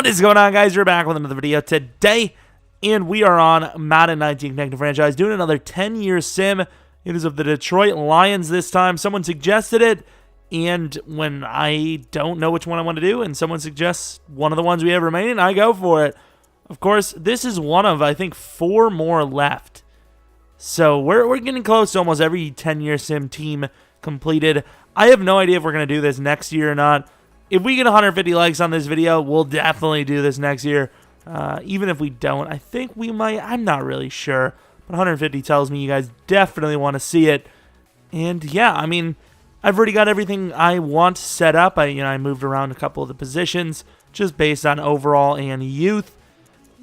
What is going on, guys? We're back with another video today, and we are on Madden 19 Connected Franchise doing another 10-year sim. It is of the Detroit Lions this time. Someone suggested it, and when I don't know which one I want to do, and someone suggests one of the ones we have remaining, I go for it. Of course, this is one of, I think, 4 more left. So we're getting close to almost every 10-year sim team completed. I have no idea if we're going to do this next year or not. If we get 150 likes on this video, we'll definitely do this next year. Even if we don't, I think we might. I'm not really sure. But 150 tells me you guys definitely want to see it. And yeah, I mean, I've already got everything I want set up. I moved around a couple of the positions just based on overall and youth.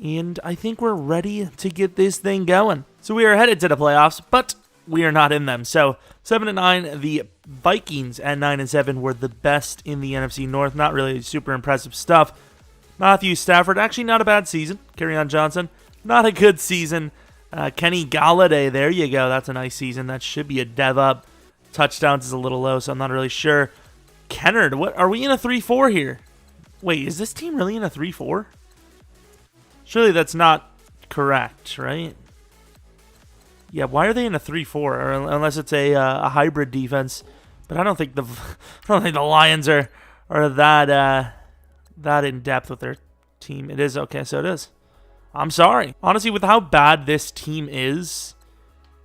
And I think we're ready to get this thing going. So we are headed to the playoffs, but we are not in them. So 7-9, the Vikings at 9-7 were the best in the NFC North. Not really super impressive stuff. Matthew Stafford, actually not a bad season. Kerryon Johnson, not a good season. Kenny Galladay, there you go. That's a nice season. That should be a dev up. Touchdowns is a little low, so I'm not really sure. Kennard, what are we in a 3-4 here? Wait, is this team really in a 3-4? Surely that's not correct, right? Yeah, why are they in a 3-4? Or unless it's a hybrid defense. But I don't think the Lions are that in depth with their team. It is okay, so it is. I'm sorry. Honestly, with how bad this team is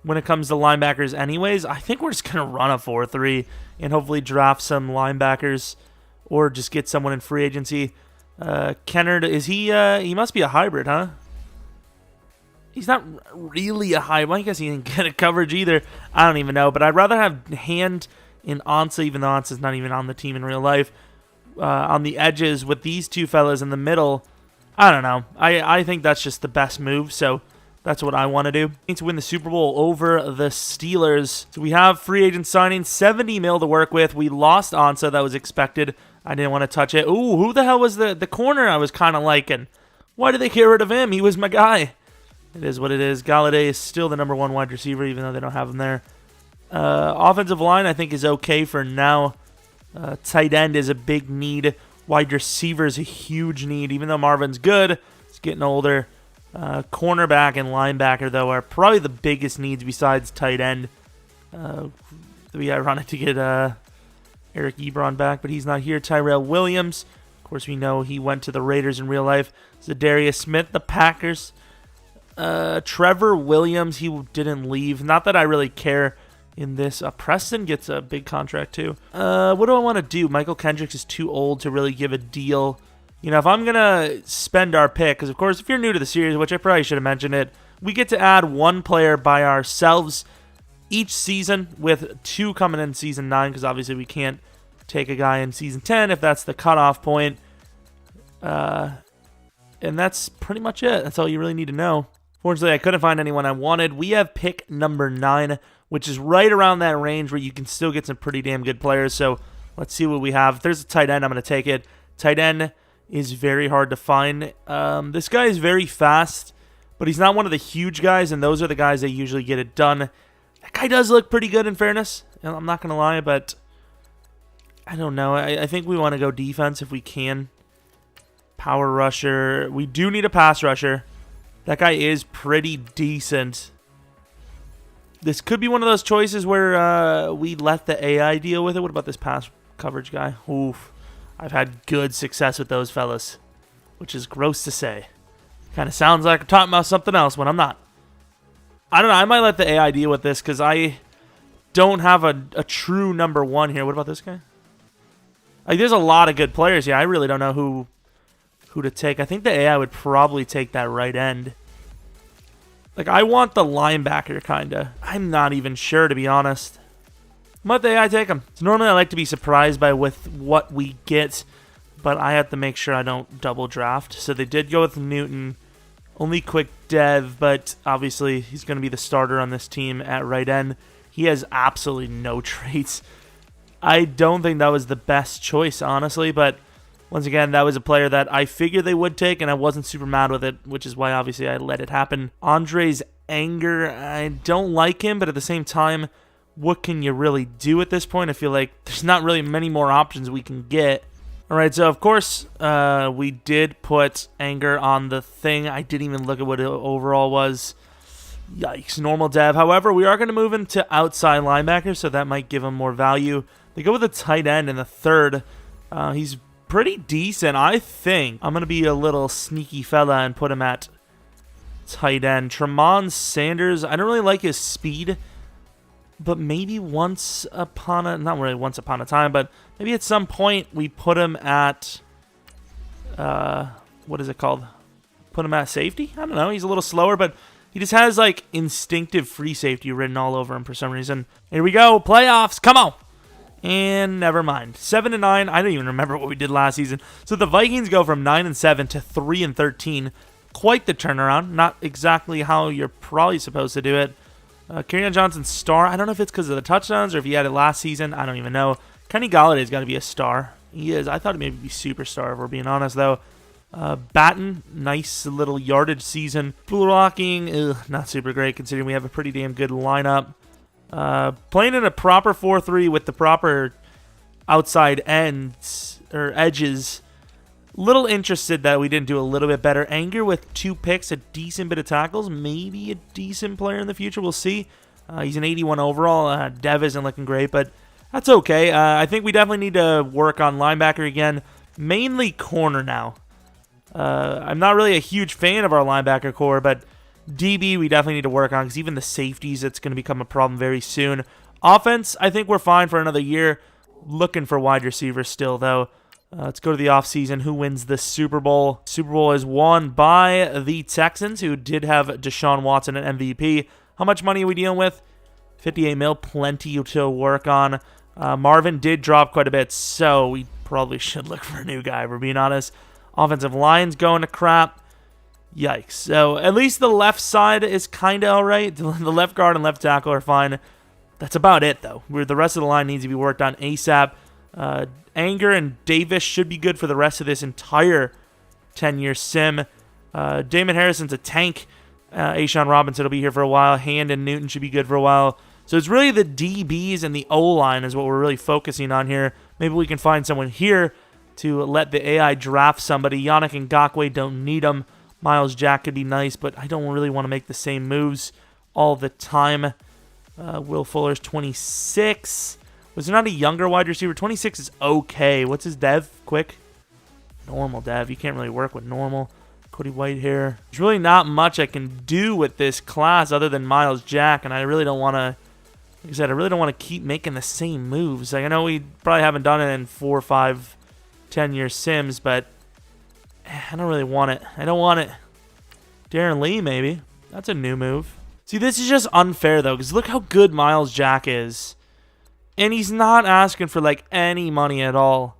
when it comes to linebackers anyways, I think we're just going to run a 4-3 and hopefully draft some linebackers or just get someone in free agency. Kennard, is he must be a hybrid, huh? He's not really a hybrid. Well, I guess he didn't get a coverage either. I don't even know, but I'd rather have Hand in Ansah, even though Ansah's not even on the team in real life, on the edges with these two fellas in the middle. I don't know. I think that's just the best move, so that's what I want to do. Need to win the Super Bowl over the Steelers. So we have free agent signing, 70 mil to work with. We lost Ansah. That was expected. I didn't want to touch it. Ooh, who the hell was the corner I was kind of liking? Why did they get rid of him? He was my guy. It is what it is. Galladay is still the #1 wide receiver, even though they don't have him there. Offensive line, I think, is okay for now. Tight end is a big need. Wide receiver is a huge need, even though Marvin's good. He's getting older. Cornerback and linebacker, though, are probably the biggest needs besides tight end. It'd be ironic to get Eric Ebron back, but he's not here. Tyrell Williams, of course, we know he went to the Raiders in real life. Zadarius Smith, the Packers. Trevor Williams, he didn't leave. Not that I really care in this. Preston gets a big contract too. What do I want to do? Michael Kendricks is too old to really give a deal. You know, if I'm going to spend our pick, because of course, if you're new to the series, which I probably should have mentioned it, we get to add 1 player by ourselves each season, with 2 coming in Season 9, because obviously we can't take a guy in Season 10 if that's the cutoff point. And that's pretty much it. That's all you really need to know. Fortunately, I couldn't find anyone I wanted. We have pick number 9, which is right around that range where you can still get some pretty damn good players. So let's see what we have. If there's a tight end, I'm going to take it. Tight end is very hard to find. This guy is very fast, but he's not one of the huge guys, and those are the guys that usually get it done. That guy does look pretty good, in fairness. I'm not going to lie, but I don't know. I think we want to go defense if we can. Power rusher. We do need a pass rusher. That guy is pretty decent. This could be one of those choices where we let the AI deal with it. What about this pass coverage guy? Oof. I've had good success with those fellas, which is gross to say. Kind of sounds like I'm talking about something else when I'm not. I don't know. I might let the AI deal with this because I don't have a true #1 here. What about this guy? Like, there's a lot of good players here. I really don't know who to take. I think the AI would probably take that right end. Like, I want the linebacker, kind of. I'm not even sure, to be honest. Let the AI take him. So normally I like to be surprised by with what we get, but I have to make sure I don't double draft. So they did go with Newton. Only quick dev, but obviously he's going to be the starter on this team at right end. He has absolutely no traits. I don't think that was the best choice, honestly, but once again, that was a player that I figured they would take, and I wasn't super mad with it, which is why, obviously, I let it happen. Andres Anger, I don't like him, but at the same time, what can you really do at this point? I feel like there's not really many more options we can get. All right, so of course, we did put Anger on the thing. I didn't even look at what it overall was. Yikes, normal dev. However, we are going to move him to outside linebacker, so that might give him more value. They go with a tight end in the third. He's pretty decent, I think. I'm going to be a little sneaky fella and put him at tight end. Tremont Sanders, I don't really like his speed, but maybe once upon a... Not really once upon a time, but maybe at some point we put him at... what is it called? Put him at safety? I don't know. He's a little slower, but he just has, like, instinctive free safety written all over him for some reason. Here we go. Playoffs. Come on. And never mind. 7-9. I don't even remember what we did last season. So the Vikings go from 9-7 to 3-13. Quite the turnaround. Not exactly how you're probably supposed to do it. Kerryon Johnson, star. I don't know if it's because of the touchdowns or if he had it last season. I don't even know. Kenny Galladay's got to be a star. He is. I thought he'd maybe be superstar, if we're being honest, though. Batten, nice little yardage season. Blocking, not super great considering we have a pretty damn good lineup. Playing in a proper 4-3 with the proper outside ends or edges. Little interested that we didn't do a little bit better. Anger with 2 picks, a decent bit of tackles, maybe a decent player in the future. We'll see. He's an 81 overall. Dev isn't looking great, but that's okay. I think we definitely need to work on linebacker again, mainly corner now. I'm not really a huge fan of our linebacker core, but DB we definitely need to work on because even the safeties, it's going to become a problem very soon. Offense, I think we're fine for another year. Looking for wide receivers still, though. Let's go to the offseason. Who wins the Super Bowl? Super Bowl is won by the Texans, who did have Deshaun Watson at MVP. How much money are we dealing with? 58 mil, plenty to work on. Marvin did drop quite a bit, so we probably should look for a new guy, if we're being honest. Offensive line's going to crap. Yikes. So at least the left side is kind of all right. The left guard and left tackle are fine. That's about it, though. The rest of the line needs to be worked on ASAP. Anger and Davis should be good for the rest of this entire 10-year sim. Damon Harrison's a tank. Ashawn Robinson will be here for a while. Hand and Newton should be good for a while. So it's really the DBs and the O-line is what we're really focusing on here. Maybe we can find someone here to let the AI draft somebody. Yannick and Ngakoue don't need them. Miles Jack could be nice, but I don't really want to make the same moves all the time. Will Fuller's 26. Was there not a younger wide receiver? 26 is okay. What's his dev? Quick. Normal dev. You can't really work with normal. Cody Whitehair. There's really not much I can do with this class other than Miles Jack, and I really don't want to, like I said, I really don't want to keep making the same moves. Like, I know we probably haven't done it in 4 or 5 10-year sims, but I don't really want it. I don't want it. Darren Lee, maybe. That's a new move. See, this is just unfair, though, because look how good Miles Jack is. And he's not asking for, like, any money at all.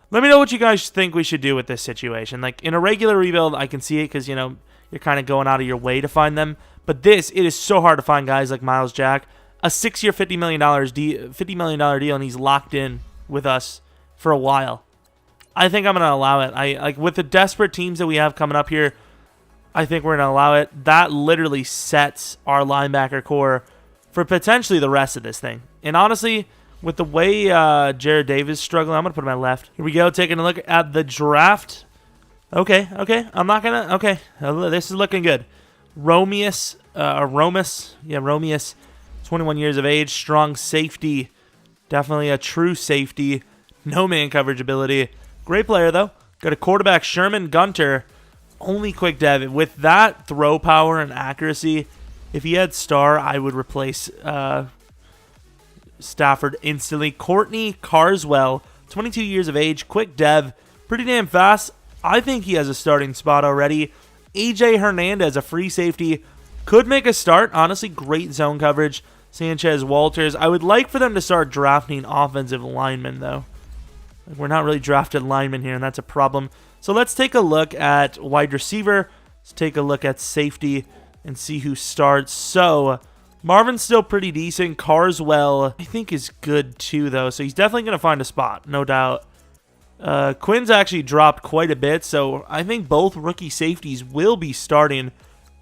Let me know what you guys think we should do with this situation. Like, in a regular rebuild, I can see it because, you know, you're kind of going out of your way to find them. But this, it is so hard to find guys like Miles Jack. A 6-year, $50 million deal, and he's locked in with us for a while. I think I'm going to allow it. Like with the desperate teams that we have coming up here, I think we're going to allow it. That literally sets our linebacker core for potentially the rest of this thing. And honestly, with the way Jared Davis is struggling, I'm going to put him at left. Here we go, taking a look at the draft. Okay. I'm not going to... Okay, this is looking good. Romeus, 21 years of age, strong safety. Definitely a true safety. No man coverage ability. Great player, though. Got a quarterback, Sherman Gunter. Only quick dev. With that throw power and accuracy, if he had star, I would replace Stafford instantly. Courtney Carswell, 22 years of age, quick dev, pretty damn fast. I think he has a starting spot already. AJ Hernandez, a free safety, could make a start. Honestly, great zone coverage. Sanchez Walters. I would like for them to start drafting offensive linemen, though. We're not really drafted linemen here, and that's a problem. So let's take a look at wide receiver. Let's take a look at safety and see who starts. So Marvin's still pretty decent. Carswell, I think, is good too, though. So he's definitely going to find a spot, no doubt. Quinn's actually dropped quite a bit, so I think both rookie safeties will be starting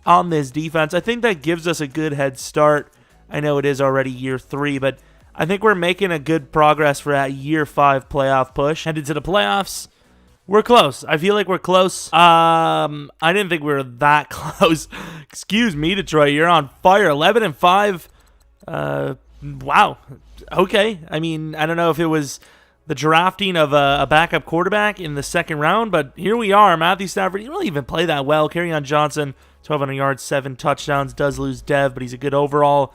on this defense. I think that gives us a good head start. I know it is already year 3, but I think we're making a good progress for that year 5 playoff push. Headed to the playoffs. We're close. I feel like we're close. I didn't think we were that close. Excuse me, Detroit. You're on fire. 11-5. Wow. Okay. I mean, I don't know if it was the drafting of a backup quarterback in the second round, but here we are. Matthew Stafford, he didn't really even play that well. Kerryon Johnson, 1,200 yards, 7 touchdowns. Does lose Dev, but he's a good overall.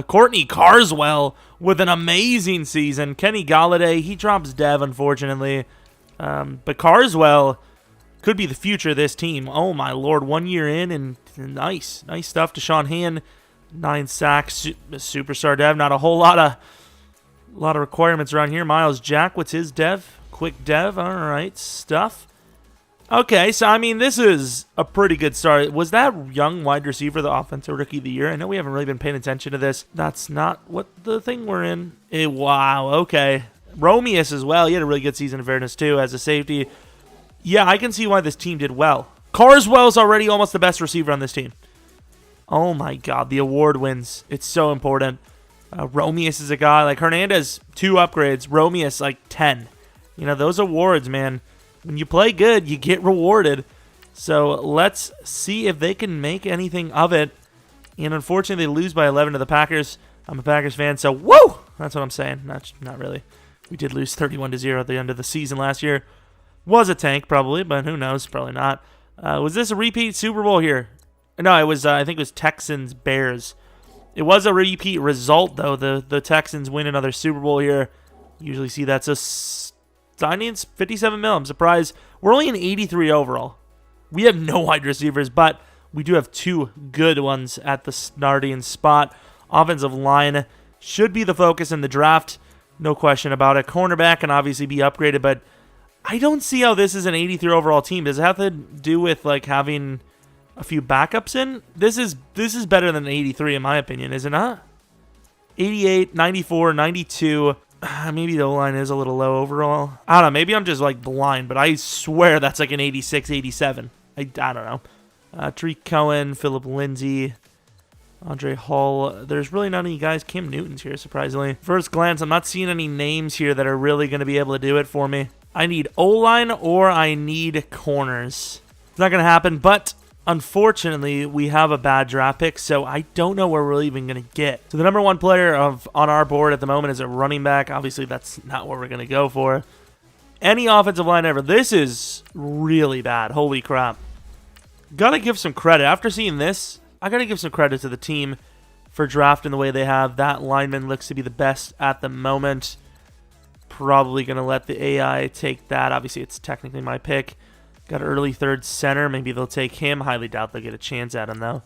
Courtney Carswell with an amazing season. Kenny Galladay, he drops Dev, unfortunately. But Carswell could be the future of this team. Oh, my Lord. 1 year in, and nice stuff. Deshaun Hand, 9 sacks. Superstar Dev. Not a whole lot of requirements around here. Miles Jack, what's his Dev? Quick Dev. All right, stuff. Okay, so, I mean, this is a pretty good start. Was that young wide receiver the offensive rookie of the year? I know we haven't really been paying attention to this. That's not what the thing we're in. Wow, okay. Romeus as well. He had a really good season in fairness, too, as a safety. Yeah, I can see why this team did well. Carswell's already almost the best receiver on this team. Oh, my God. The award wins. It's so important. Romeus is a guy. Like, Hernandez, 2 upgrades. Romeus, like, 10. You know, those awards, man. When you play good, you get rewarded. So let's see if they can make anything of it. And unfortunately, they lose by 11 to the Packers. I'm a Packers fan, so woo! That's what I'm saying. Not really. We did lose 31-0 at the end of the season last year. Was a tank, probably, but who knows? Probably not. Was this a repeat Super Bowl here? No, it was. I think it was Texans-Bears. It was a repeat result, though. The Texans win another Super Bowl here. Usually see that's a signings, 57 mil. I'm surprised. We're only an 83 overall. We have no wide receivers, but we do have 2 good ones at the starting spot. Offensive line should be the focus in the draft. No question about it. Cornerback can obviously be upgraded, but I don't see how this is an 83 overall team. Does it have to do with like having a few backups in? This is better than 83 in my opinion, is it not? 88, 94, 92. Maybe the O-line is a little low overall. I don't know. Maybe I'm just like blind, but I swear that's like an 86, 87. I don't know. Tree Cohen, Philip Lindsay, Andre Hall. There's really not any guys. Cam Newton's here, surprisingly. First glance, I'm not seeing any names here that are really going to be able to do it for me. I need O-line or I need corners. It's not going to happen, but unfortunately, we have a bad draft pick, so I don't know where we're even going to get. So the number 1 player on our board at the moment is a running back. Obviously, that's not what we're going to go for. Any offensive line ever. This is really bad. Holy crap. Got to give some credit. After seeing this, I got to give some credit to the team for drafting the way they have. That lineman looks to be the best at the moment. Probably going to let the AI take that. Obviously, it's technically my pick. Got an early 3rd center. Maybe they'll take him. Highly doubt they'll get a chance at him, though.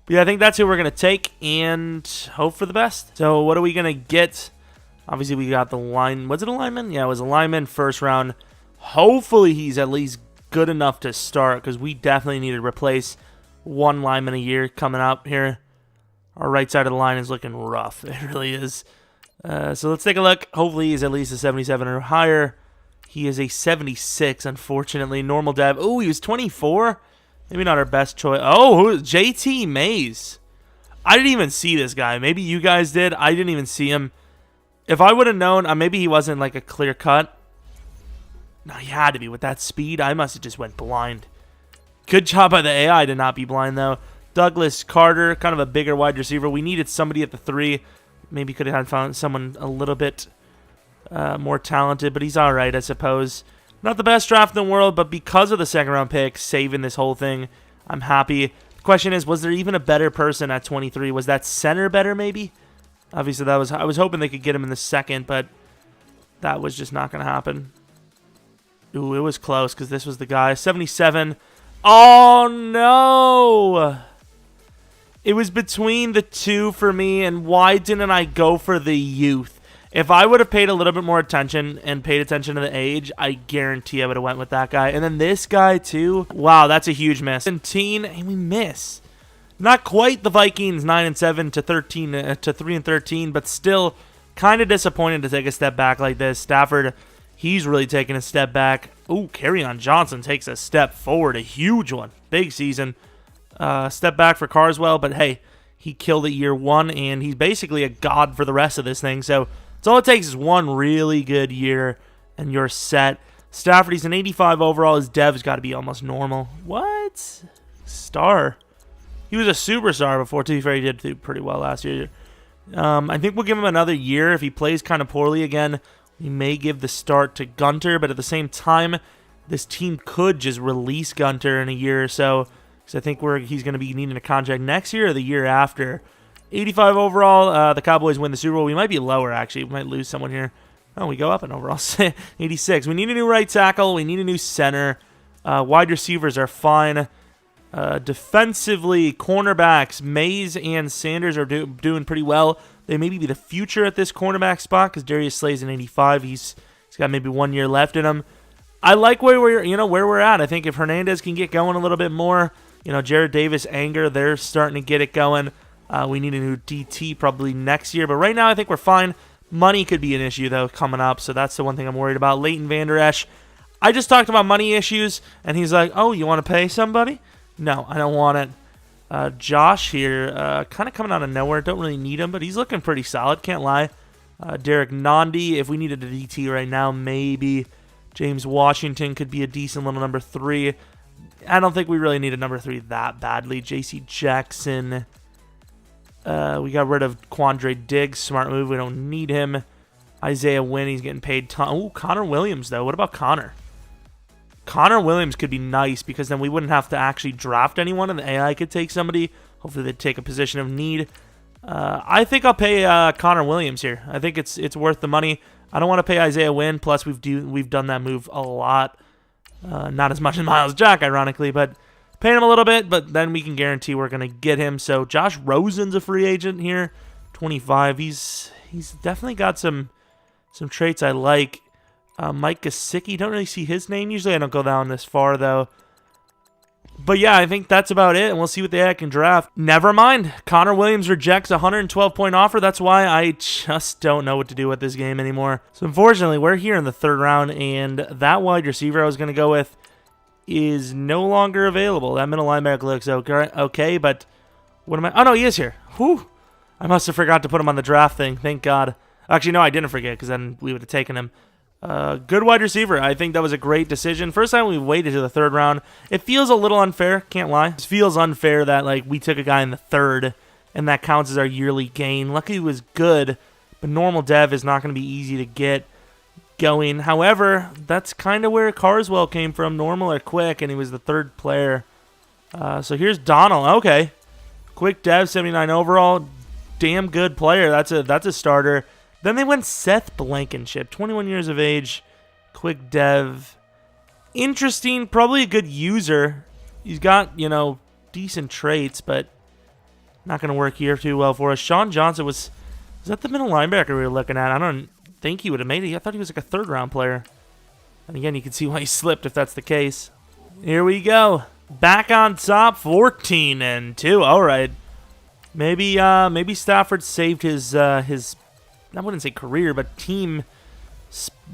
But yeah, I think that's who we're going to take and hope for the best. So what are we going to get? Obviously, we got the line. Was it a lineman? Yeah, it was a lineman. First round. Hopefully, he's at least good enough to start because we definitely need to replace 1 lineman a year coming up here. Our right side of the line is looking rough. It really is. So let's take a look. Hopefully, he's at least a 77 or higher. He is a 76, unfortunately. Normal dev. Oh, he was 24. Maybe not our best choice. Oh, JT Mays. I didn't even see this guy. Maybe you guys did. I didn't even see him. If I would have known, maybe he wasn't like a clear cut. No, he had to be with that speed. I must have just went blind. Good job by the AI to not be blind, though. Douglas Carter, kind of a bigger wide receiver. We needed somebody at the 3. Maybe could have found someone a little bit more talented, but he's all right, I suppose. Not the best draft in the world, but because of the 2nd round pick, saving this whole thing, I'm happy. The question is, was there even a better person at 23? Was that center better, maybe? Obviously, I was hoping they could get him in the 2nd, but that was just not going to happen. Ooh, it was close because this was the guy. 77. Oh, no! It was between the 2 for me, and why didn't I go for the youth? If I would have paid a little bit more attention and paid attention to the age, I guarantee I would have went with that guy. And then this guy, too. Wow, that's a huge miss. 17, and we miss. Not quite the Vikings 9-7 to 13 to 3-13, but still kind of disappointed to take a step back like this. Stafford, he's really taking a step back. Ooh, Kerryon Johnson takes a step forward, a huge one. Big season. Step back for Carswell, but hey, He killed it year 1, and he's basically a god for the rest of this thing. So it's all it takes is one really good year, and you're set. Stafford, he's an 85 overall. His dev's got to be almost normal. What? Star. He was a superstar before, to be fair. He did do pretty well last year. I think we'll give him another year. If he plays kind of poorly again, we may give the start to Gunter, but at the same time, this team could just release Gunter in a year or so. So I think he's going to be needing a contract next year or the year after. 85 overall, the Cowboys win the Super Bowl. We might be lower, actually. We might lose someone here. Oh, we go up in overall. 86. We need a new right tackle. We need a new center. Wide receivers are fine. Defensively, cornerbacks, Mays and Sanders are doing pretty well. They maybe be the future at this cornerback spot because Darius Slay's an 85. He's got maybe 1 year left in him. I like where we're at. I think if Hernandez can get going a little bit more, Jared Davis, Anger, they're starting to get it going. We need a new DT probably next year, but right now I think we're fine. Money could be an issue though coming up, so that's the one thing I'm worried about. Leighton Vander Esch, I just talked about money issues, and he's like, "Oh, you want to pay somebody?" No, I don't want it. Josh here, kind of coming out of nowhere. Don't really need him, but he's looking pretty solid. Can't lie. Derek Nandi, if we needed a DT right now, maybe. James Washington could be a decent little number 3. I don't think we really need a number 3 that badly. J.C. Jackson. We got rid of Quandre Diggs. Smart move. We don't need him. Isaiah Wynn, he's getting paid. Ooh, Connor Williams, though. What about Connor? Connor Williams could be nice because then we wouldn't have to actually draft anyone and the AI could take somebody. Hopefully they'd take a position of need. I think I'll pay Connor Williams here. I think it's worth the money. I don't want to pay Isaiah Wynn. Plus, we've done that move a lot. Not as much as Miles Jack, ironically, but paying him a little bit, but then we can guarantee we're going to get him. So Josh Rosen's a free agent here, 25. He's definitely got some traits I like. Mike Gesicki, don't really see his name. Usually I don't go down this far, though. But yeah, I think that's about it, and we'll see what the heck can draft. Never mind. Connor Williams rejects a 112-point offer. That's why I just don't know what to do with this game anymore. So unfortunately, we're here in the 3rd round, and that wide receiver I was going to go with is no longer available. That middle linebacker looks okay, but what am I? Oh, no, he is here. Whew. I must have forgot to put him on the draft thing. Thank God. Actually, no, I didn't forget because then we would have taken him. Good wide receiver. I think that was a great decision. First time we waited to the 3rd round. It feels a little unfair. Can't lie. It feels unfair that we took a guy in the 3rd, and that counts as our yearly gain. Luckily, he was good, but normal dev is not going to be easy to get going. However, that's kind of where Carswell came from. Normal or quick, and he was the 3rd player. So here's Donald. Okay, quick dev, 79 overall. Damn good player. That's a starter. Then they went Seth Blankenship, 21 years of age, quick dev. Interesting, probably a good user. He's got, decent traits, but not going to work here too well for us. Sean Johnson was that the middle linebacker we were looking at? I don't think he would have made it. I thought he was like a 3rd round player. And again, you can see why he slipped if that's the case. Here we go. Back on top, 14-2. All right. Maybe Stafford saved his I wouldn't say career, but team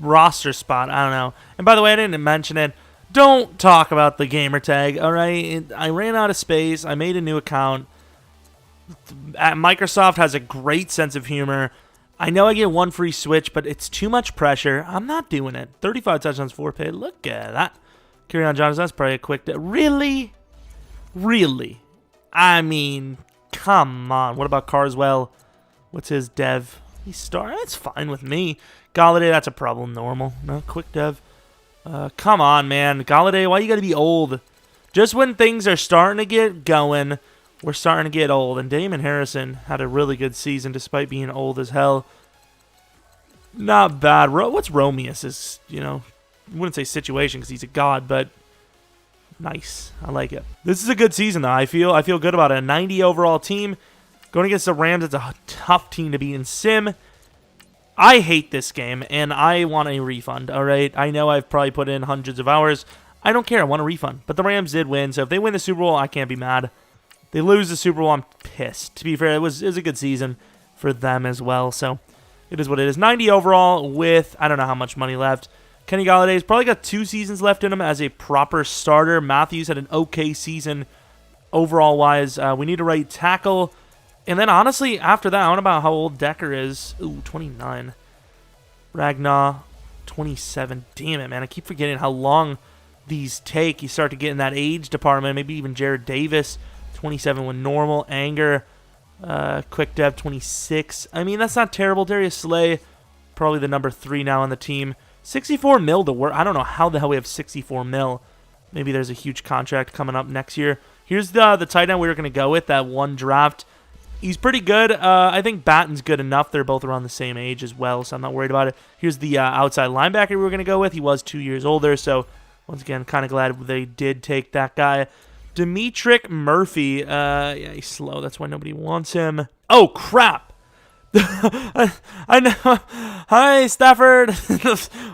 roster spot. I don't know. And by the way, I didn't mention it. Don't talk about the Gamertag, all right? I ran out of space. I made a new account. Microsoft has a great sense of humor. I know I get 1 free switch, but it's too much pressure. I'm not doing it. 35 touchdowns, 4 paid. Look at that. Kerryon Johnson, that's probably a quick... Really? Really? I mean, come on. What about Carswell? What's his dev? He's star. That's fine with me. Galladay, that's a problem. Normal. No, quick dev. Come on, man. Galladay, why you got to be old? Just when things are starting to get going, we're starting to get old. And Damon Harrison had a really good season despite being old as hell. Not bad. What's Romeus? I wouldn't say situation because he's a god, but nice. I like it. This is a good season, though. I feel good about it. A 90 overall team. Going against the Rams, it's a tough team to beat in Sim. I hate this game, and I want a refund, all right? I know I've probably put in hundreds of hours. I don't care. I want a refund. But the Rams did win, so if they win the Super Bowl, I can't be mad. They lose the Super Bowl, I'm pissed. To be fair, it was a good season for them as well, so it is what it is. 90 overall with, I don't know how much money left. Kenny Galladay's probably got 2 seasons left in him as a proper starter. Matthews had an okay season overall-wise. We need a right tackle. And then, honestly, after that, I don't know about how old Decker is. Ooh, 29. Ragnar, 27. Damn it, man. I keep forgetting how long these take. You start to get in that age department. Maybe even Jared Davis, 27 with normal. Anger, Quick Dev, 26. I mean, that's not terrible. Darius Slay, probably the number 3 now on the team. 64 mil to work. I don't know how the hell we have 64 mil. Maybe there's a huge contract coming up next year. Here's the tight end we were going to go with, that one draft. He's pretty good. I think Batten's good enough. They're both around the same age as well, so I'm not worried about it. Here's the outside linebacker we were going to go with. He was 2 years older, so once again, kind of glad they did take that guy. Demetric Murphy. Yeah, he's slow. That's why nobody wants him. Oh, crap. I know. Hi, Stafford.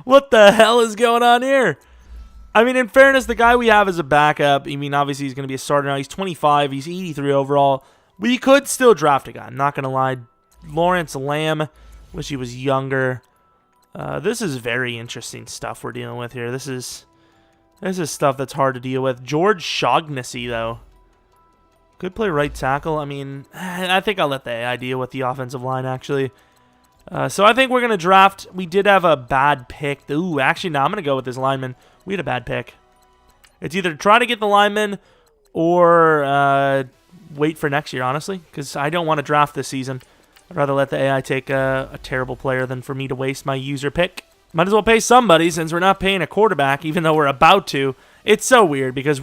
What the hell is going on here? I mean, in fairness, the guy we have is a backup. I mean, obviously, he's going to be a starter now. He's 25. He's 83 overall. We could still draft a guy. I'm not going to lie. Lawrence Lamb. Wish he was younger. This is very interesting stuff we're dealing with here. This is stuff that's hard to deal with. George Shaughnessy, though. Could play right tackle. I mean, I think I'll let the AI deal with the offensive line, actually. So I think we're going to draft. We did have a bad pick. Ooh, actually, no, I'm going to go with this lineman. We had a bad pick. It's either try to get the lineman or wait for next year, honestly, because I don't want to draft this season. I'd rather let the AI take a terrible player than for me to waste my user pick. Might as well pay somebody since we're not paying a quarterback, even though we're about to. It's so weird because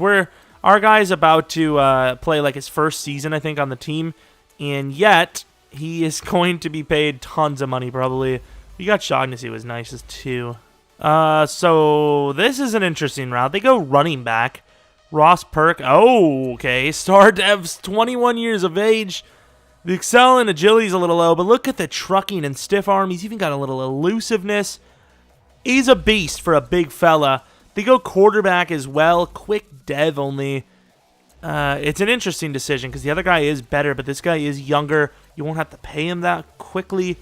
our guy's about to play like his first season, I think, on the team, and yet he is going to be paid tons of money probably. We got Shaughnessy was nice as too. So this is an interesting route. They go running back. Ross Perk. Oh, okay. Star Dev's 21 years of age. The excel and agility is a little low, but look at the trucking and stiff arm. He's even got a little elusiveness. He's a beast for a big fella. They go quarterback as well. Quick Dev only. It's an interesting decision because the other guy is better, but this guy is younger. You won't have to pay him that quickly.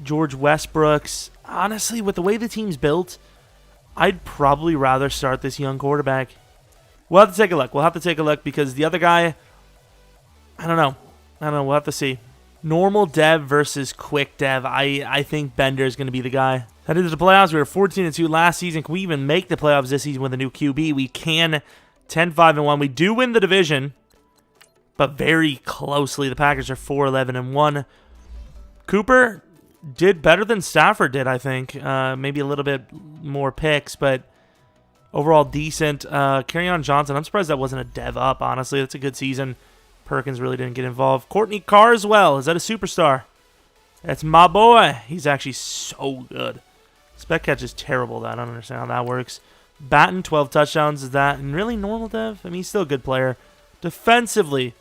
George Westbrooks. Honestly, with the way the team's built, I'd probably rather start this young quarterback. We'll have to take a look. We'll have to take a look because the other guy, I don't know. We'll have to see. Normal Dev versus Quick Dev. I think Bender is going to be the guy. Headed to the playoffs. We were 14-2 last season. Can we even make the playoffs this season with a new QB? We can. 10-5-1. We do win the division, but very closely. The Packers are 4-11-1. Cooper did better than Stafford did, I think. Maybe a little bit more picks, but overall decent. Kerryon Johnson, I'm surprised that wasn't a dev up, honestly. That's a good season. Perkins really didn't get involved. Courtney Carswell, is that a superstar? That's my boy. He's actually so good. Spec catch is terrible, though. I don't understand how that works. Batten, 12 touchdowns. Is that and really normal dev? I mean, he's still a good player. Defensively,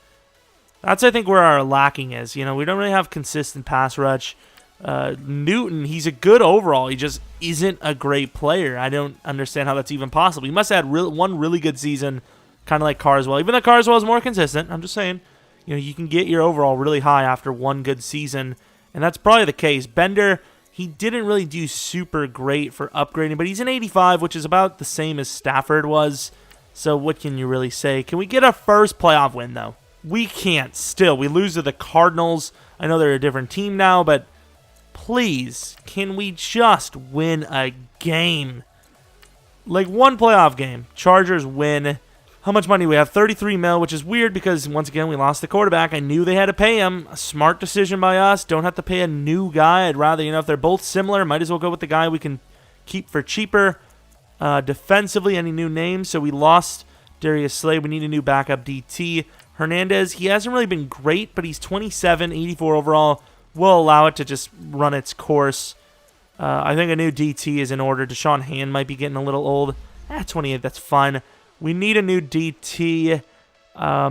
that's, I think, where our lacking is. You know, we don't really have consistent pass rush. Newton, he's a good overall. He just isn't a great player. I don't understand how that's even possible. He must have had one really good season, kind of like Carswell. Even though Carswell is more consistent, I'm just saying, you know, you can get your overall really high after one good season, and that's probably the case. Bender, he didn't really do super great for upgrading, but he's an 85, which is about the same as Stafford was. So what can you really say? Can we get a first playoff win, though? We can't still. We lose to the Cardinals. I know they're a different team now, but please, can we just win a game? Like one playoff game. Chargers win. How much money do we have? 33 mil, which is weird because, once again, we lost the quarterback. I knew they had to pay him. A smart decision by us. Don't have to pay a new guy. I'd rather, if they're both similar, might as well go with the guy we can keep for cheaper. Defensively, any new names? So we lost Darius Slay. We need a new backup DT. Hernandez, he hasn't really been great, but he's 27, 84 overall. We'll allow it to just run its course. I think a new DT is in order. Deshaun Hand might be getting a little old. 28, that's fine. We need a new DT,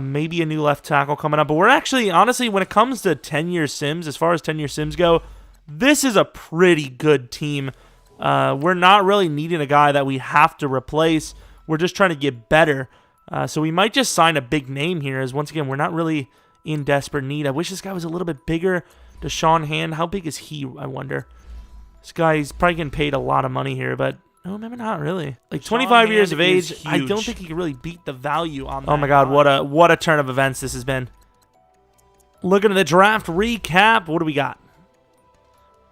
maybe a new left tackle coming up. But we're actually, honestly, when it comes to 10-year sims, as far as 10-year sims go, this is a pretty good team. We're not really needing a guy that we have to replace. We're just trying to get better. So we might just sign a big name here, as once again, we're not really in desperate need. I wish this guy was a little bit bigger. Deshaun Hand, how big is he, I wonder? This guy's probably getting paid a lot of money here, but no, maybe not really. Like 25 years of age, I don't think he can really beat the value on that. Oh my God, what a turn of events this has been. Looking at the draft recap, what do we got?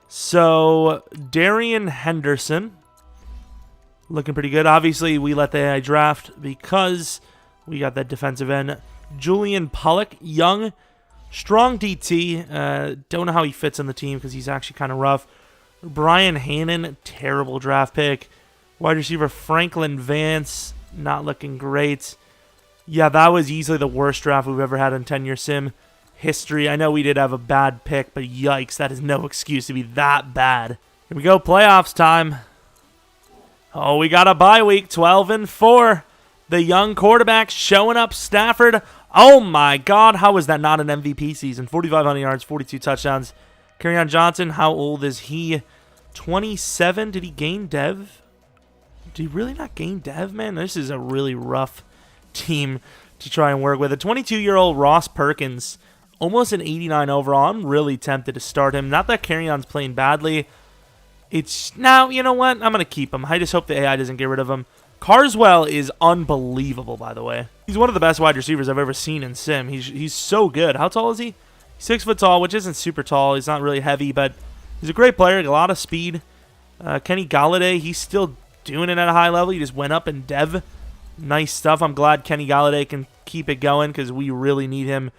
So, Darian Henderson. Looking pretty good. Obviously, we let the AI draft because we got that defensive end. Julian Pollock, young, strong DT. Don't know how he fits in the team because he's actually kind of rough. Brian Hannon, terrible draft pick. Wide receiver Franklin Vance, not looking great. Yeah, that was easily the worst draft we've ever had in 10-year sim history. I know we did have a bad pick, but yikes, that is no excuse to be that bad. Here we go, playoffs time. Oh, we got a bye week, 12-4. The young quarterback showing up, Stafford. Oh my God, how is that not an MVP season? 4,500 yards, 42 touchdowns. Kerryon Johnson, how old is he? 27. Did he gain dev? Did he really not gain dev, man? This is a really rough team to try and work with. A 22-year-old Ross Perkins, almost an 89 overall. I'm really tempted to start him. Not that Kerryon's playing badly. It's now, you know what? I'm going to keep him. I just hope the AI doesn't get rid of him. Carswell is unbelievable, by the way. He's one of the best wide receivers I've ever seen in sim. He's so good. How tall is he? 6 foot tall, which isn't super tall. He's not really heavy, but he's a great player. A lot of speed. Kenny Galladay, he's still doing it at a high level. He just went up in dev. Nice stuff. I'm glad Kenny Galladay can keep it going because we really need him.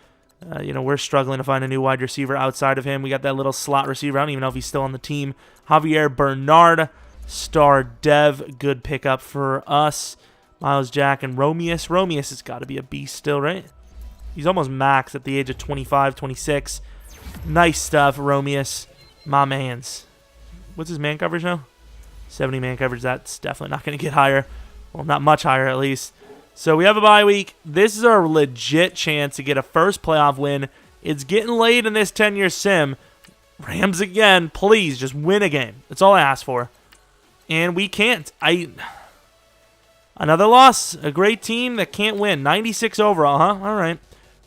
We're struggling to find a new wide receiver outside of him. We got that little slot receiver. I don't even know if he's still on the team. Javier Bernard, star dev. Good pickup for us. Miles Jack and Romeus. Romeus has got to be a beast still, right? He's almost max at the age of 25, 26. Nice stuff, Romeus. My mans. What's his man coverage now? 70 man coverage. That's definitely not going to get higher. Well, not much higher at least. So we have a bye week. This is our legit chance to get a first playoff win. It's getting late in this 10-year sim. Rams again. Please, just win a game. That's all I ask for. And we can't. Another loss. A great team that can't win. 96 overall, huh? All right.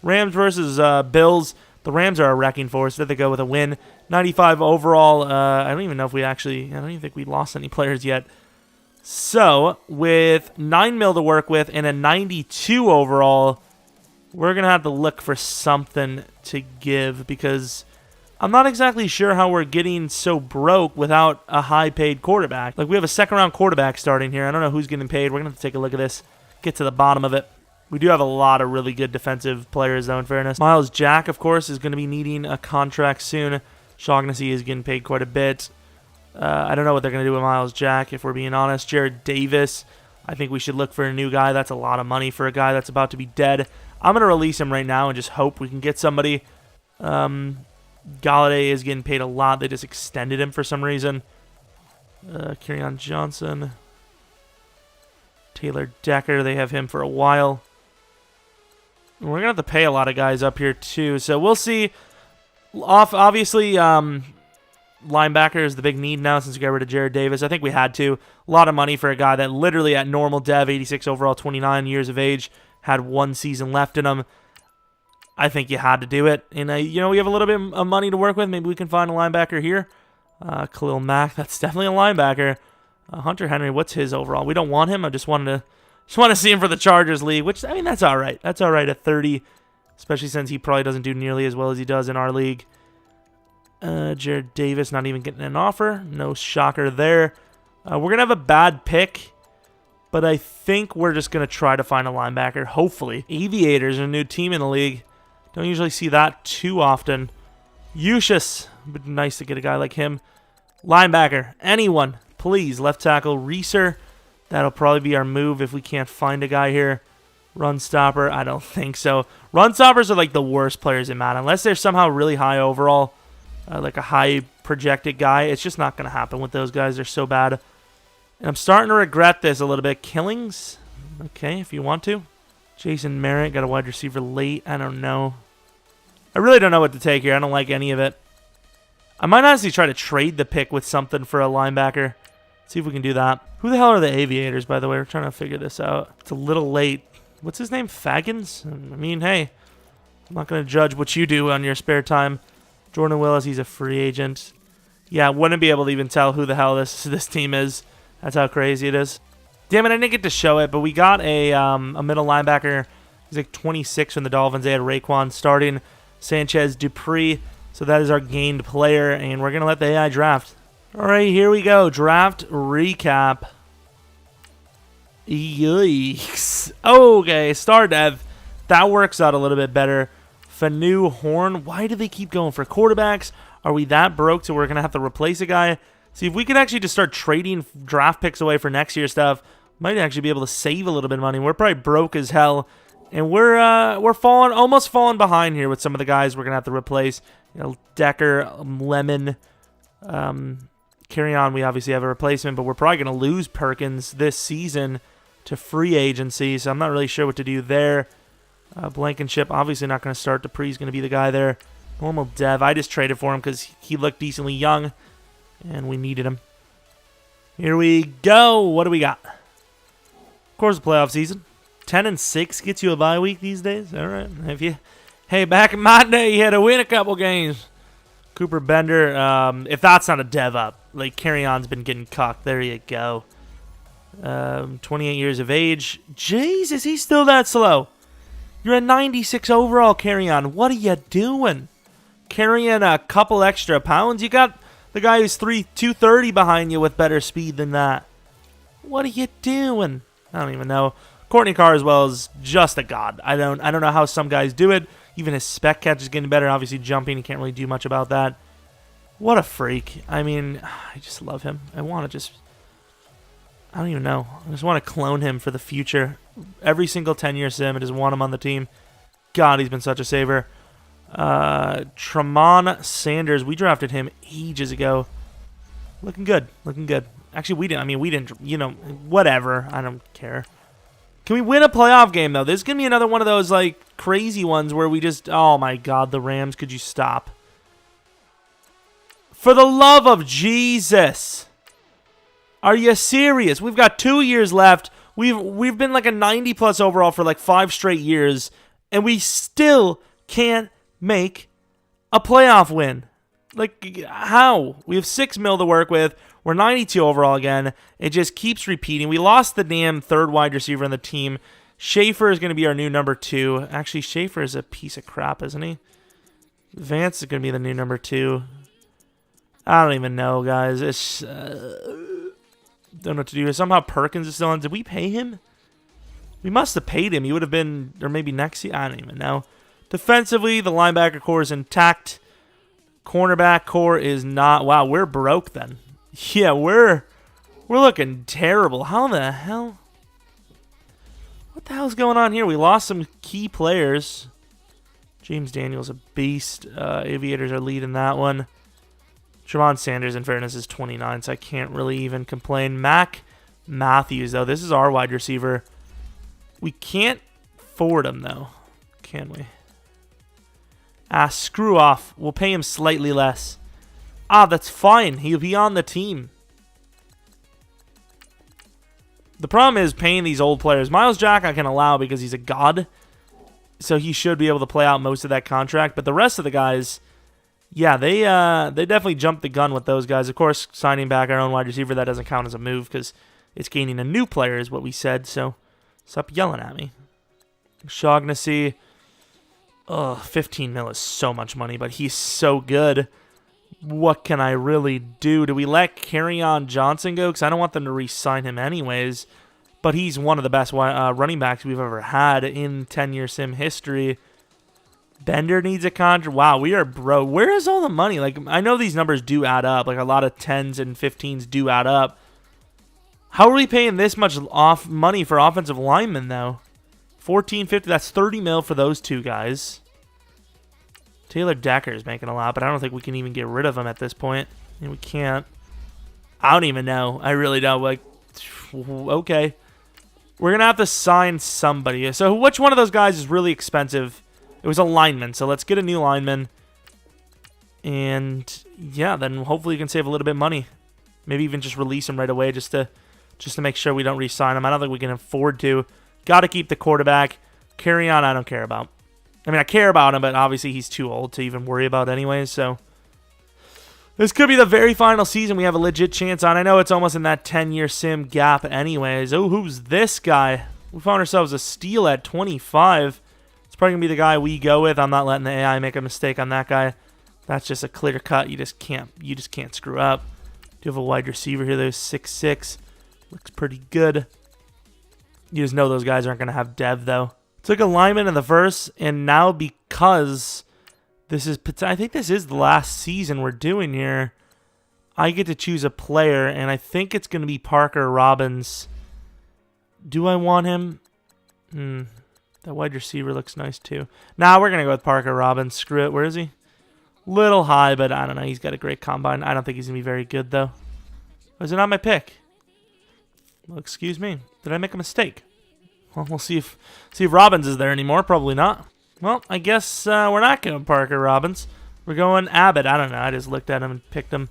Rams versus Bills. The Rams are a wrecking force. They go with a win. 95 overall. I don't even know if I don't even think we lost any players yet. So, with 9 mil to work with and a 92 overall, we're going to have to look for something to give because I'm not exactly sure how we're getting so broke without a high-paid quarterback. Like, we have a second-round quarterback starting here. I don't know who's getting paid. We're going to have to take a look at this, get to the bottom of it. We do have a lot of really good defensive players, though, in fairness. Miles Jack, of course, is going to be needing a contract soon. Shaughnessy is getting paid quite a bit. I don't know what they're going to do with Miles Jack, if we're being honest. Jared Davis, I think we should look for a new guy. That's a lot of money for a guy that's about to be dead. I'm going to release him right now and just hope we can get somebody. Galladay is getting paid a lot. They just extended him for some reason. Kerryon Johnson. Taylor Decker, they have him for a while. We're going to have to pay a lot of guys up here too. So we'll see. Obviously, linebacker is the big need now since we got rid of Jared Davis. I think we had to. A lot of money for a guy that literally at normal dev, 86 overall, 29 years of age, had 1 season left in him. I think you had to do it. And, we have a little bit of money to work with. Maybe we can find a linebacker here. Khalil Mack, that's definitely a linebacker. Hunter Henry, what's his overall? We don't want him. I just want to see him for the Chargers league, which, I mean, that's all right. That's all right at 30, especially since he probably doesn't do nearly as well as he does in our league. Jared Davis not even getting an offer. No shocker there. We're going to have a bad pick, but I think we're just going to try to find a linebacker, hopefully. Aviators are a new team in the league. Don't usually see that too often. Ushus, would be nice to get a guy like him. Linebacker, anyone, please. Left tackle, Reeser. That'll probably be our move if we can't find a guy here. Run stopper, I don't think so. Run stoppers are like the worst players in Madden. Unless they're somehow really high overall, like a high projected guy, it's just not going to happen with those guys. They're so bad. And I'm starting to regret this a little bit. Killings, okay, if you want to. Jason Merritt, got a wide receiver late. I don't know. I really don't know what to take here. I don't like any of it. I might honestly try to trade the pick with something for a linebacker. See if we can do that. Who the hell are the Aviators, by the way? We're trying to figure this out. It's a little late. What's his name? Faggins? I mean, hey, I'm not going to judge what you do on your spare time. Jordan Willis, he's a free agent. Yeah, wouldn't be able to even tell who the hell this team is. That's how crazy it is. Damn it, I didn't get to show it, but we got a middle linebacker. He's like 26 from the Dolphins. They had Raekwon starting. Sanchez, Dupree. So that is our gained player, and we're going to let the AI draft. All right, here we go. Draft recap. Yikes. Okay, star dev. That works out a little bit better. Fanu, Horn. Why do they keep going for quarterbacks? Are we that broke so we're going to have to replace a guy? See, if we could actually just start trading draft picks away for next year's stuff, might actually be able to save a little bit of money. We're probably broke as hell, and we're almost falling behind here with some of the guys we're going to have to replace. You know, Decker, Lemon, Kerryon, we obviously have a replacement, but we're probably going to lose Perkins this season to free agency, so I'm not really sure what to do there. Blankenship, obviously not going to start. Dupree's going to be the guy there. Normal dev. I just traded for him because he looked decently young, and we needed him. Here we go. What do we got? Of course, playoff season. 10-6 gets you a bye week these days. All right. Hey, back in my day, you had to win a couple games. Cooper Bender. If that's not a dev up, like Kerryon's been getting cucked. There you go. 28 years of age. Jeez, is he still that slow? You're a 96 overall, Kerryon. What are you doing? Carrying a couple extra pounds? You got the guy who's 230 behind you with better speed than that. What are you doing? I don't even know. Courtney Carswell is just a god. I don't know how some guys do it. Even his spec catch is getting better. Obviously, jumping, you can't really do much about that. What a freak. I mean, I just love him. I don't even know. I just want to clone him for the future. Every single 10-year sim, I just want him on the team. God, he's been such a saver. Tremont Sanders, we drafted him ages ago. Looking good. Actually, we didn't, you know, whatever. I don't care. Can we win a playoff game, though? This is going to be another one of those, like, crazy ones where we just, oh, my God, the Rams, could you stop? For the love of Jesus. Are you serious? We've got 2 years left. We've been like a 90-plus overall for like 5 straight years, and we still can't make a playoff win. Like, how? We have 6 mil to work with. We're 92 overall again. It just keeps repeating. We lost the damn third wide receiver on the team. Schaefer is going to be our new number 2. Actually, Schaefer is a piece of crap, isn't he? Vance is going to be the new number 2. I don't even know, guys. It's don't know what to do. Somehow Perkins is still on. Did we pay him? We must have paid him. He would have been, or maybe next year. I don't even know. Defensively, the linebacker core is intact. Cornerback core is not. Wow, we're broke then. Yeah, we're looking terrible. How the hell? What the hell's going on here? We lost some key players. James Daniels a beast. Aviators are leading that one. Tremont Sanders, in fairness, is 29, so I can't really even complain. Mac Matthews, though. This is our wide receiver. We can't forward him, though. Can we? Screw off. We'll pay him slightly less. That's fine. He'll be on the team. The problem is paying these old players. Miles Jack I can allow because he's a god, so he should be able to play out most of that contract. But the rest of the guys, yeah, they definitely jumped the gun with those guys. Of course, signing back our own wide receiver, that doesn't count as a move because it's gaining a new player is what we said. So stop yelling at me. Shaughnessy. 15 mil is so much money, but he's so good. What can I really do? Do we let Kerryon Johnson go? Because I don't want them to re-sign him anyways. But he's one of the best running backs we've ever had in 10-year sim history. Bender needs a contract. Wow, we are broke. Where is all the money? Like, I know these numbers do add up. Like, a lot of 10s and 15s do add up. How are we paying this much off money for offensive linemen, though? $14.50. That's 30 mil for those two guys. Taylor Decker is making a lot, but I don't think we can even get rid of him at this point. And we can't. I don't even know. I really don't. Like, okay. We're going to have to sign somebody. So which one of those guys is really expensive? It was a lineman, so let's get a new lineman. And, yeah, then hopefully you can save a little bit of money. Maybe even just release him right away just to make sure we don't re-sign him. I don't think we can afford to. Got to keep the quarterback. Kerryon, I don't care about. I mean, I care about him, but obviously he's too old to even worry about anyways, so this could be the very final season we have a legit chance on. I know it's almost in that 10-year sim gap anyways. Oh, who's this guy? We found ourselves a steal at 25. It's probably going to be the guy we go with. I'm not letting the AI make a mistake on that guy. That's just a clear cut. You just can't screw up. Do have a wide receiver here, though, 6'6". Looks pretty good. You just know those guys aren't going to have dev, though. Took a lineman in the first, and now because I think this is the last season we're doing here, I get to choose a player, and I think it's going to be Parker Robbins. Do I want him? That wide receiver looks nice, too. Nah, we're going to go with Parker Robbins. Screw it. Where is he? Little high, but I don't know. He's got a great combine. I don't think he's going to be very good, though. Was it not my pick? Well, excuse me. Did I make a mistake? Well, we'll see if Robbins is there anymore. Probably not. Well, I guess we're not going Parker Robbins. We're going Abbott. I don't know. I just looked at him and picked him.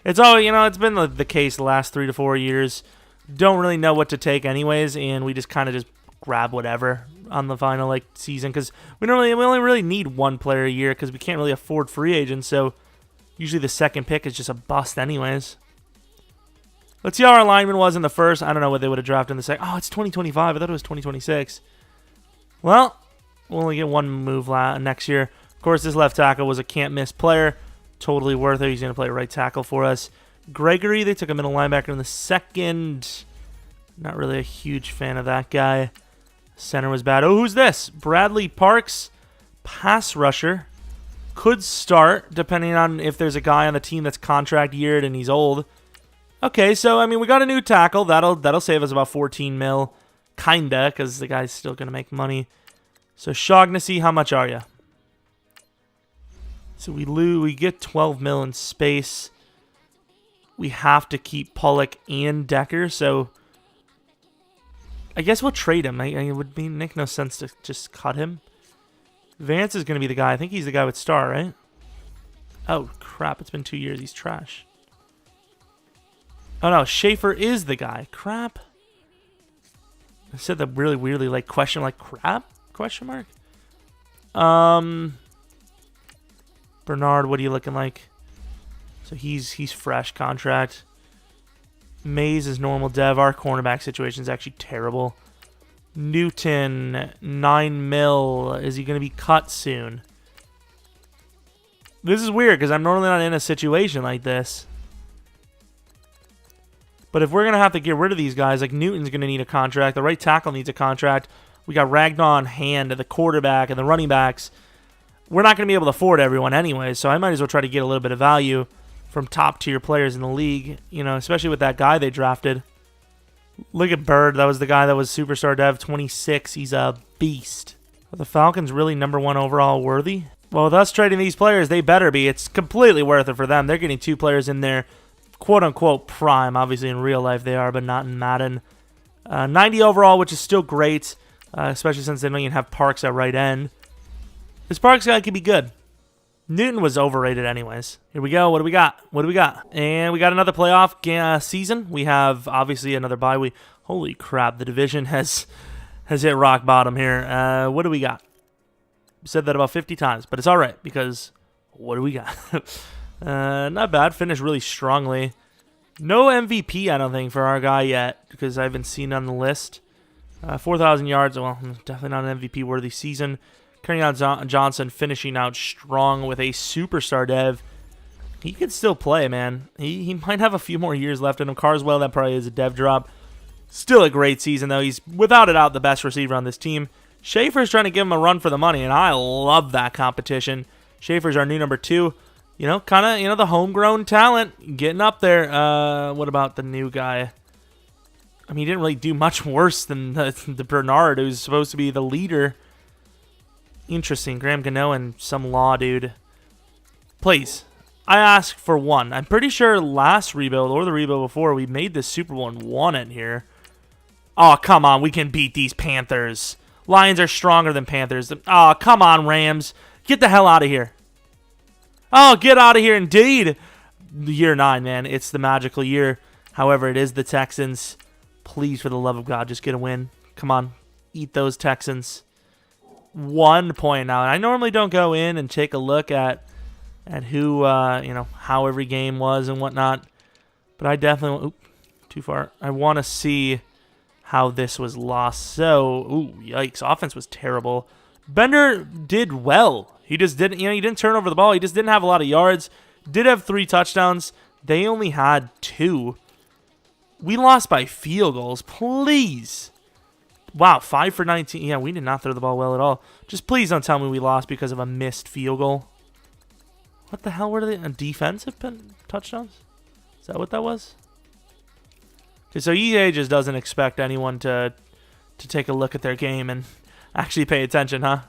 It's all, it's been the case the last 3 to 4 years. Don't really know what to take anyways, and we just kind of just grab whatever on the final season, because we only really need one player a year because we can't really afford free agents, so usually the second pick is just a bust anyways. Let's see how our alignment was in the first. I don't know what they would have drafted in the second. Oh, it's 2025. I thought it was 2026. Well, we'll only get one move next year. Of course, this left tackle was a can't-miss player. Totally worth it. He's going to play right tackle for us. Gregory, they took a middle linebacker in the second. Not really a huge fan of that guy. Center was bad. Oh, who's this? Bradley Parks, pass rusher. Could start, depending on if there's a guy on the team that's contract yeared and he's old. Okay, so, we got a new tackle. That'll save us about 14 mil. Kinda, because the guy's still going to make money. So, Shaughnessy, how much are you? So, we get 12 mil in space. We have to keep Pollock and Decker, so I guess we'll trade him. It would make no sense to just cut him. Vance is going to be the guy. I think he's the guy with Star, right? Oh, crap. It's been 2 years. He's trash. Oh, no. Schaefer is the guy. Crap. I said that really weirdly, question, crap? Question mark? Bernard, what are you looking like? So he's fresh contract. Mays is normal dev. Our cornerback situation is actually terrible. Newton, 9 mil. Is he going to be cut soon? This is weird because I'm normally not in a situation like this. But if we're going to have to get rid of these guys, Newton's going to need a contract. The right tackle needs a contract. We got Ragnar on hand, the quarterback, and the running backs. We're not going to be able to afford everyone anyway, so I might as well try to get a little bit of value from top-tier players in the league, especially with that guy they drafted. Look at Bird. That was the guy that was superstar dev, 26. He's a beast. Are the Falcons really #1 overall worthy? Well, with us trading these players, they better be. It's completely worth it for them. They're getting 2 players in their quote-unquote prime. Obviously, in real life they are, but not in Madden. 90 overall, which is still great, especially since they don't even have Parks at right end. This Parks guy could be good. Newton was overrated anyways. Here we go. What do we got? And we got another playoff season. We have, obviously, another bye week. Holy crap, the division has hit rock bottom here. What do we got? Said that about 50 times, but it's all right because what do we got? Not bad. Finished really strongly. No MVP, I don't think, for our guy yet because I haven't seen on the list. 4,000 yards. Well, definitely not an MVP-worthy season. Kerryon Johnson finishing out strong with a superstar dev. He could still play, man. He might have a few more years left in him. Carswell, that probably is a dev drop. Still a great season, though. He's, without a doubt, the best receiver on this team. Schaefer's trying to give him a run for the money, and I love that competition. Schaefer's our new #2. The homegrown talent getting up there. What about the new guy? He didn't really do much worse than the Bernard, who's supposed to be the leader. Interesting. Graham Gano and some law dude. Please. I ask for one. I'm pretty sure last rebuild or the rebuild before we made this Super Bowl and won it here. Oh, come on. We can beat these Panthers. Lions are stronger than Panthers. Oh, come on, Rams. Get the hell out of here. Oh, get out of here indeed. Year 9, man. It's the magical year. However, it is the Texans. Please, for the love of God, just get a win. Come on. Eat those Texans. 1 point now. And I normally don't go in and take a look at who, how every game was and whatnot. But I definitely, too far. I want to see how this was lost. So, yikes. Offense was terrible. Bender did well. He just didn't, he didn't turn over the ball. He just didn't have a lot of yards. Did have 3 touchdowns. They only had 2. We lost by field goals. Please. Wow, 5 for 19. Yeah, we did not throw the ball well at all. Just please don't tell me we lost because of a missed field goal. What the hell were they? Defensive touchdowns? Is that what that was? Okay, so EA just doesn't expect anyone to take a look at their game and actually pay attention, huh?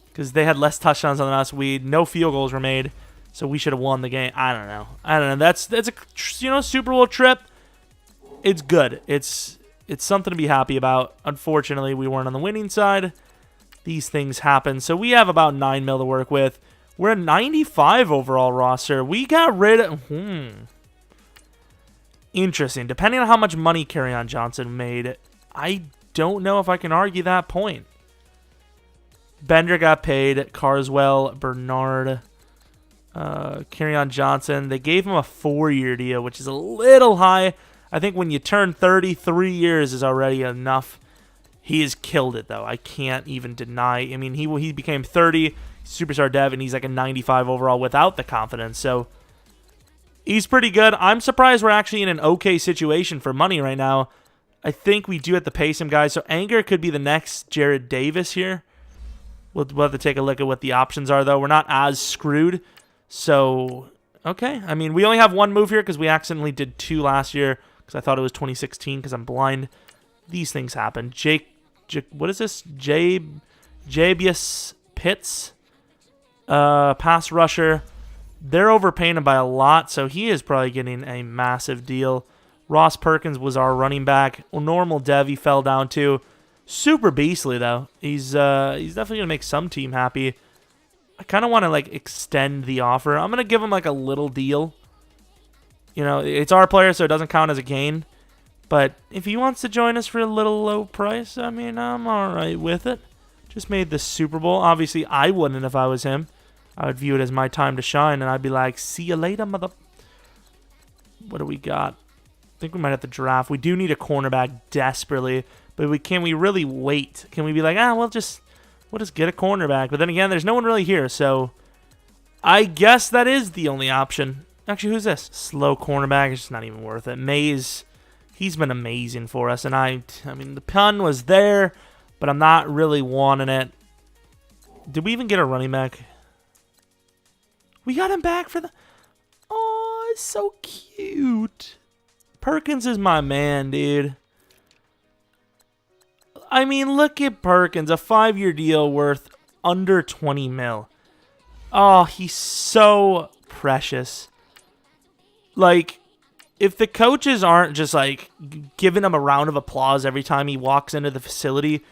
Because they had less touchdowns than us. No field goals were made, so we should have won the game. I don't know. That's a Super Bowl trip. It's good. It's something to be happy about. Unfortunately, we weren't on the winning side. These things happen. So we have about 9 mil to work with. We're a 95 overall roster. We got rid of... Interesting. Depending on how much money Kerryon Johnson made, I don't know if I can argue that point. Bender got paid. Carswell, Bernard, Kerryon Johnson. They gave him a 4-year deal, which is a little high. I think when you turn 30, 3 years is already enough. He has killed it, though. I can't even deny. I mean, he became 30, superstar dev, and he's like a 95 overall without the confidence. So he's pretty good. I'm surprised we're actually in an okay situation for money right now. I think we do have to pay some guys. So Anger could be the next Jared Davis here. We'll have to take a look at what the options are, though. We're not as screwed. So, okay. I mean, we only have 1 move here because we accidentally did 2 last year because I thought it was 2016 because I'm blind. These things happen. What is this? Jabius Pitts, pass rusher. They're overpaying him by a lot, so he is probably getting a massive deal. Ross Perkins was our running back. Normal dev he fell down to. Super beastly, though. He's definitely going to make some team happy. I kind of want to, extend the offer. I'm going to give him, a little deal. It's our player, so it doesn't count as a gain. But if he wants to join us for a little low price, I mean, I'm all right with it. Just made the Super Bowl. Obviously, I wouldn't if I was him. I would view it as my time to shine, and I'd be like, see you later, mother... What do we got? I think we might have to draft. We do need a cornerback desperately, but can we really wait? Can we be like, we'll just get a cornerback? But then again, there's no one really here, so I guess that is the only option. Actually, who's this? Slow cornerback. It's just not even worth it. Mays, he's been amazing for us, and I mean, the pun was there, but I'm not really wanting it. Did we even get a running back? We got him back for the... Oh, it's so cute. Perkins is my man, dude. I mean, look at Perkins. A 5-year deal worth under 20 mil. Oh, he's so precious. If the coaches aren't just, giving him a round of applause every time he walks into the facility,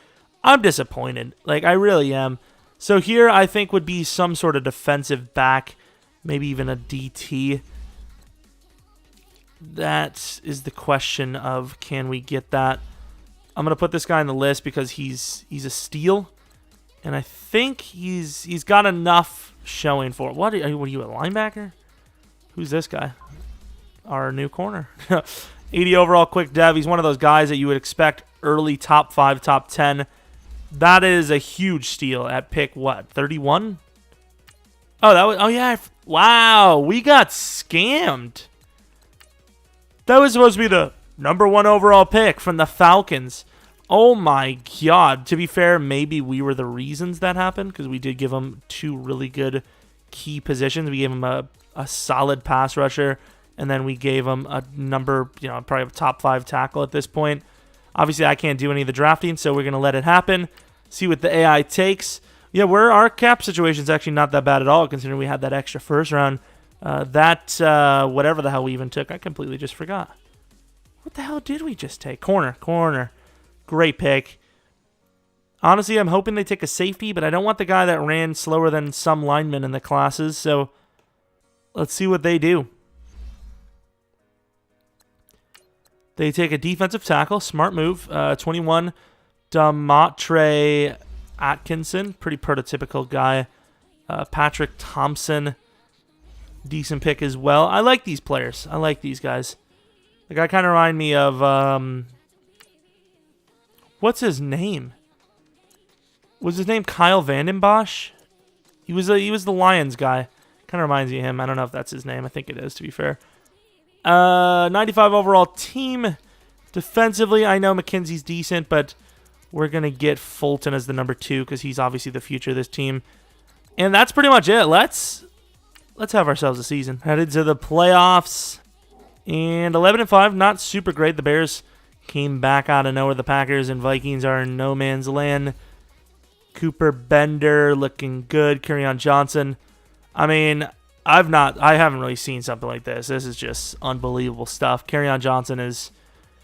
I'm disappointed. I really am. So here, I think, would be some sort of defensive back. Maybe even a DT. That is the question of, can we get that? I'm going to put this guy on the list because he's a steal. And I think he's got enough showing for it. What are you, a linebacker? Who's this guy? Our new corner. 80 overall quick dev. He's one of those guys that you would expect early top 5, top 10. That is a huge steal at pick, what, 31? Oh, yeah. Wow, we got scammed. That was supposed to be the number 1 overall pick from the Falcons. Oh my God. To be fair, maybe we were the reasons that happened because we did give him 2 really good key positions. We gave him a solid pass rusher, and then we gave him a number, probably a top 5 tackle at this point. Obviously, I can't do any of the drafting, so we're going to let it happen. See what the AI takes. Yeah, our cap situation is actually not that bad at all, considering we had that extra first round. Whatever the hell we even took, I completely just forgot. What the hell did we just take? Corner. Great pick. Honestly, I'm hoping they take a safety, but I don't want the guy that ran slower than some linemen in the classes, so let's see what they do. They take a defensive tackle. Smart move. 21, Demontre Atkinson. Pretty prototypical guy. Patrick Thompson. Decent pick as well. I like these players. I like these guys. The guy kind of remind me of... what's his name? Was his name Kyle Vandenbosch? He was the Lions guy. Kind of reminds me of him. I don't know if that's his name. I think it is, to be fair. 95 overall team. Defensively, I know McKenzie's decent, but we're going to get Fulton as the number 2 because he's obviously the future of this team. And that's pretty much it. Let's have ourselves a season. Headed to the playoffs. And 11-5, not super great. The Bears came back out of nowhere. The Packers and Vikings are in no man's land. Cooper Bender looking good. Kerryon Johnson. I mean, I haven't really seen something like this. This is just unbelievable stuff. Kerryon Johnson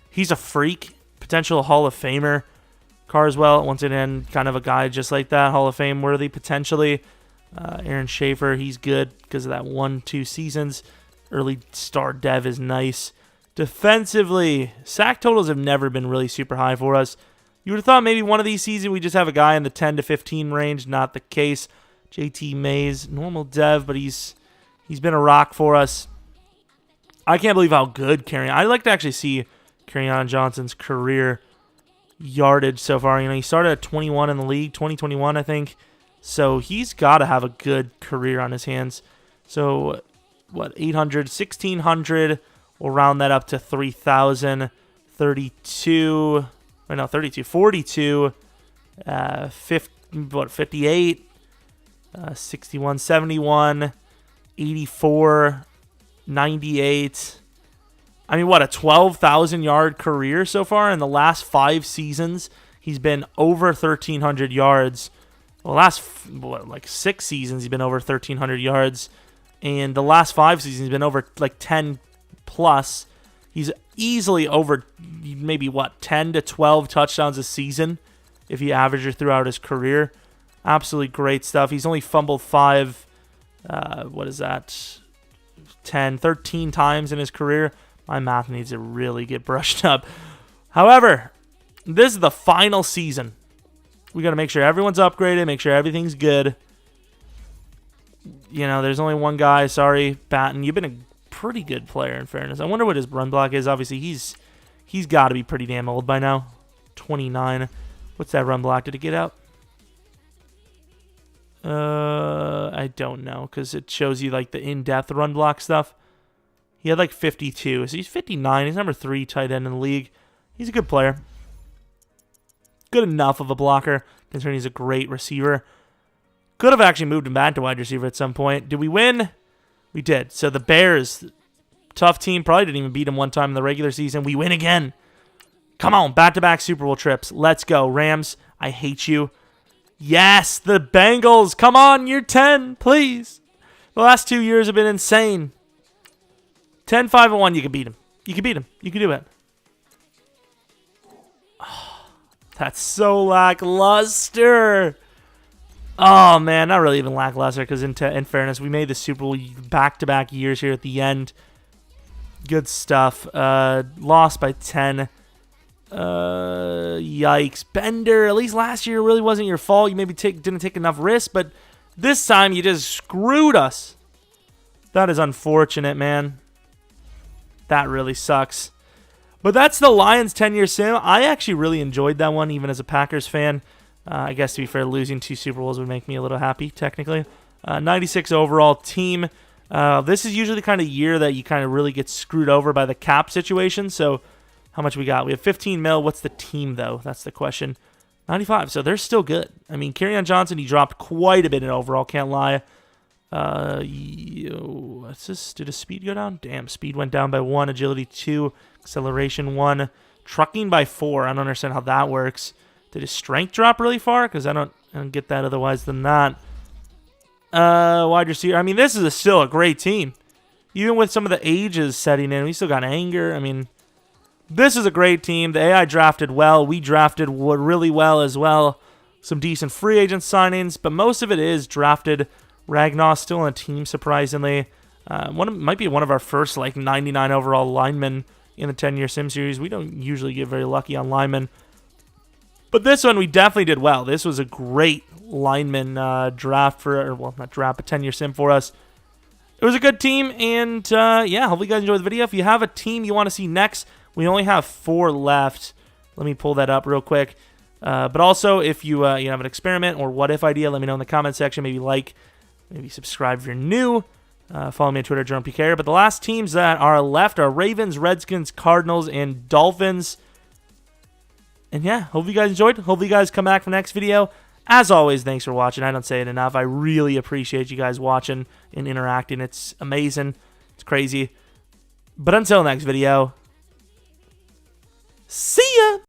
he's a freak. Potential Hall of Famer. Carswell, once again, kind of a guy just like that. Hall of Fame worthy, potentially. Aaron Schaefer, he's good because of that 1-2 seasons. Early star dev is nice. Defensively, sack totals have never been really super high for us. You would have thought maybe one of these seasons we just have a guy in the 10 to 15 range. Not the case. JT Mays, normal dev, but he's been a rock for us. I can't believe how good I'd like to actually see Kerryon Johnson's career yardage so far. You know, he started at 21 in the league, 2021, I think. So he's got to have a good career on his hands. So, 800, 1,600. We'll round that up to 3,000. 32, 42. 58. 61, 71. 84. 98. I mean, a 12,000 yard career so far in the last 5 seasons. He's been over 1,300 yards. Well, last 6 seasons he's been over 1,300 yards, and the last 5 seasons he's been over 10 plus. He's easily over maybe 10 to 12 touchdowns a season if he averages throughout his career. Absolutely great stuff. He's only fumbled 13 times in his career. My math needs to really get brushed up. However, this is the final season. We got to make sure everyone's upgraded, make sure everything's good. You know, there's only one guy. Sorry, Batten. You've been a pretty good player, in fairness. I wonder what his run block is. Obviously, he's got to be pretty damn old by now. 29. What's that run block? Did it get out? I don't know, because it shows you the in-depth run block stuff. He had 52, so he's 59. He's number 3 tight end in the league. He's a good player. Good enough of a blocker, considering he's a great receiver. Could have actually moved him back to wide receiver at some point. Did we win? We did. So the Bears, tough team, probably didn't even beat them one time in the regular season. We win again. Come on, back-to-back Super Bowl trips. Let's go. Rams, I hate you. Yes, the Bengals. Come on, year 10, please. The last 2 years have been insane. 10-5-1, you can beat him. You can beat him. You can do it. Oh, that's so lackluster. Oh, man, not really even lackluster because in fairness, we made the Super Bowl back-to-back years here at the end. Good stuff. Lost by 10. Yikes. Bender, at least last year really wasn't your fault. You maybe didn't take enough risks, but this time you just screwed us. That is unfortunate, man. That really sucks. But that's the Lions 10-year sim. I actually really enjoyed that one, even as a Packers fan. I guess, to be fair, losing 2 Super Bowls would make me a little happy, technically. 96 overall team. This is usually the kind of year that you kind of really get screwed over by the cap situation. So how much we got? We have 15 mil. What's the team, though? That's the question. 95. So they're still good. I mean, Kerryon Johnson, he dropped quite a bit in overall. Can't lie. What's this? Did his speed go down? Damn, speed went down by 1, agility 2, acceleration 1, trucking by 4. I don't understand how that works. Did his strength drop really far? Because I don't get that otherwise than that. Wide receiver. I mean, this is still a great team. Even with some of the ages setting in, we still got anger. I mean, this is a great team. The AI drafted well. We drafted really well as well. Some decent free agent signings, but most of it is drafted. Ragnar still on a team, surprisingly. Might be one of our first 99 overall linemen in the 10-year sim series. We don't usually get very lucky on linemen. But this one, we definitely did well. This was a great lineman draft not draft, but 10-year sim for us. It was a good team, and yeah, hopefully you guys enjoyed the video. If you have a team you want to see next, we only have 4 left. Let me pull that up real quick. But also, if you you have an experiment or what if idea, let me know in the comment section. Maybe like, maybe subscribe if you're new. Follow me on Twitter, Jeromepkr. But the last teams that are left are Ravens, Redskins, Cardinals, and Dolphins. And yeah, hope you guys enjoyed. Hope you guys come back for the next video. As always, thanks for watching. I don't say it enough. I really appreciate you guys watching and interacting. It's amazing. It's crazy. But until next video, see ya!